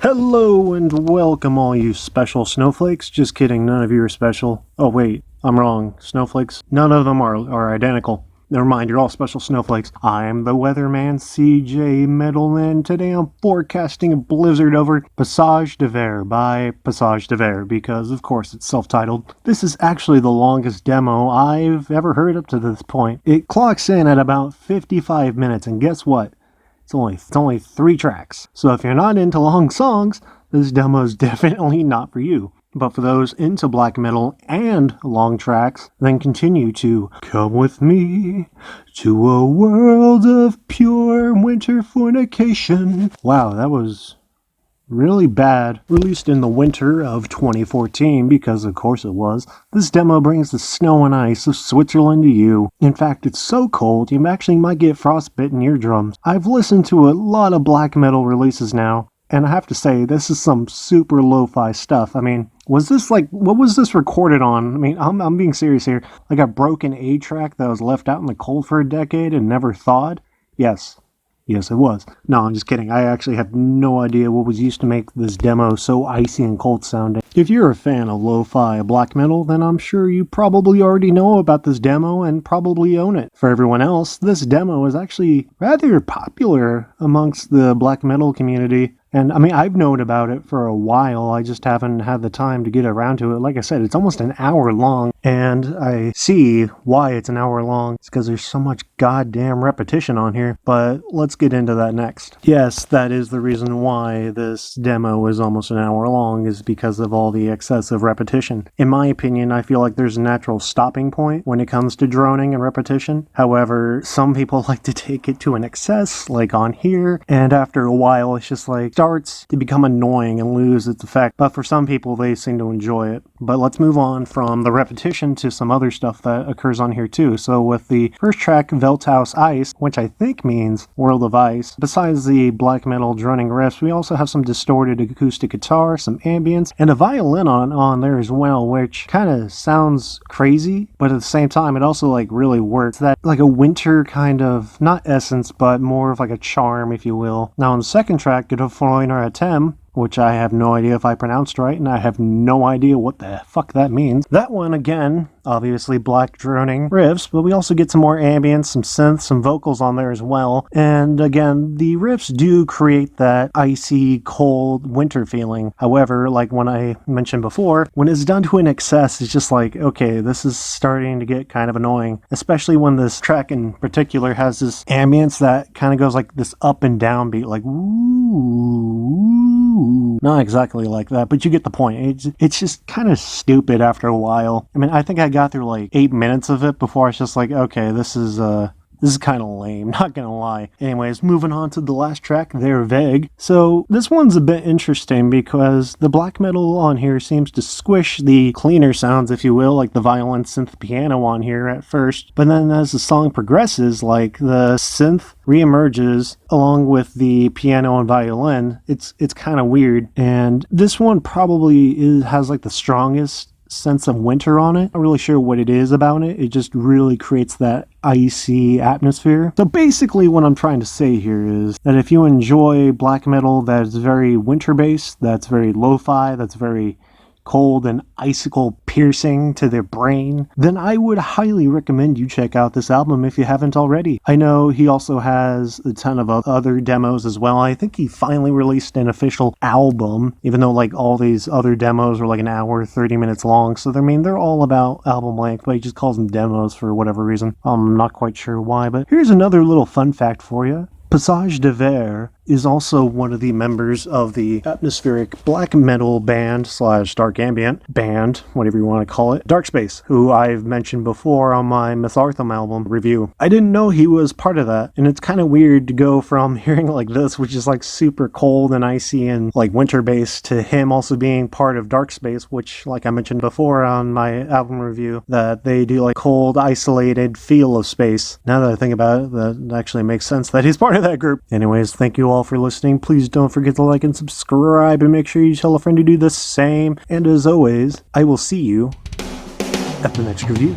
Hello and welcome all you special snowflakes. Just kidding, none of you are special. Oh wait, I'm wrong. Snowflakes, none of them are identical. Never mind, you're all special snowflakes. I'm the weatherman CJ Metal, and today I'm forecasting a blizzard over Paysage by Paysage, because of course it's self-titled. This is actually the longest demo I've ever heard up to this point. It clocks in at about 55 minutes, and guess what? It's only 3 tracks. So if you're not into long songs, this demo is definitely not for you. But for those into black metal and long tracks, then continue to come with me to a world of pure winter fornication. Wow, that was really bad. Released in the winter of 2014, because of course it was, this demo brings the snow and ice of Switzerland to you. In fact, it's so cold you actually might get frostbitten eardrums. I've listened to a lot of black metal releases now, and I have to say, this is some super lo-fi stuff. I mean, what was this recorded on? I mean, I'm being serious here. Like a broken A track that was left out in the cold for a decade and never thawed? Yes, it was. No, I'm just kidding. I actually have no idea what was used to make this demo so icy and cold sounding. If you're a fan of lo-fi black metal, then I'm sure you probably already know about this demo and probably own it. For everyone else, this demo is actually rather popular amongst the black metal community. And I mean, I've known about it for a while, I just haven't had the time to get around to it. Like I said, it's almost an hour long, and I see why it's an hour long. It's because there's so much goddamn repetition on here, but let's get into that next. Yes, that is the reason why this demo is almost an hour long, is because of all the excessive repetition. In my opinion, I feel like there's a natural stopping point when it comes to droning and repetition. However, some people like to take it to an excess, like on here, and after a while it's just like starts to become annoying and lose its effect. But for some people, they seem to enjoy it. But let's move on from the repetition to some other stuff that occurs on here too. So with the first track, Welt Ice, which I think means World of Ice, besides the black metal droning riffs, we also have some distorted acoustic guitar, some ambience, and a violin on there as well, which kind of sounds crazy, but at the same time, it also like really works. That like a winter kind of, not essence, but more of like a charm, if you will. Now on the second track, Atem, which I have no idea if I pronounced right, and I have no idea what the fuck that means. That one, again, obviously black droning riffs, but we also get some more ambience, some synths, some vocals on there as well. And again, the riffs do create that icy, cold winter feeling. However, like when I mentioned before, when it's done to an excess, it's just like, okay, this is starting to get kind of annoying, especially when this track in particular has this ambience that kind of goes like this up and down beat, like ooh. Not exactly like that, but you get the point. It's just kind of stupid after a while. I mean, I think I got through like 8 minutes of it before I was just like, okay, this is kind of lame, not gonna lie. Anyways, moving on to the last track, They're Vague. So this one's a bit interesting because the black metal on here seems to squish the cleaner sounds, if you will, like the violin, synth, piano on here at first. But then as the song progresses, like the synth reemerges along with the piano and violin. It's kind of weird. And this one probably has like the strongest sense of winter on it. Not really sure what it is about it. It just really creates that icy atmosphere. So basically what I'm trying to say here is that if you enjoy black metal that's very winter based, that's very lo-fi, that's very cold and icicle piercing to their brain, then I would highly recommend you check out this album if you haven't already. I know he also has a ton of other demos as well. I think he finally released an official album, even though like all these other demos are like an hour, 30 minutes long. So I mean, they're all about album length, but he just calls them demos for whatever reason. I'm not quite sure why, but here's another little fun fact for you. Paysage is also one of the members of the atmospheric black metal band / dark ambient band, whatever you want to call it, Darkspace, who I've mentioned before on my Mytharthum album review. I didn't know he was part of that, and it's kind of weird to go from hearing like this, which is like super cold and icy and like winter based, to him also being part of Darkspace, which, like I mentioned before on my album review, that they do like cold, isolated feel of space. Now that I think about it, that actually makes sense that he's part of that group. Anyways, thank you all for listening. Please don't forget to like and subscribe, and make sure you tell a friend to do the same. And as always, I will see you at the next review.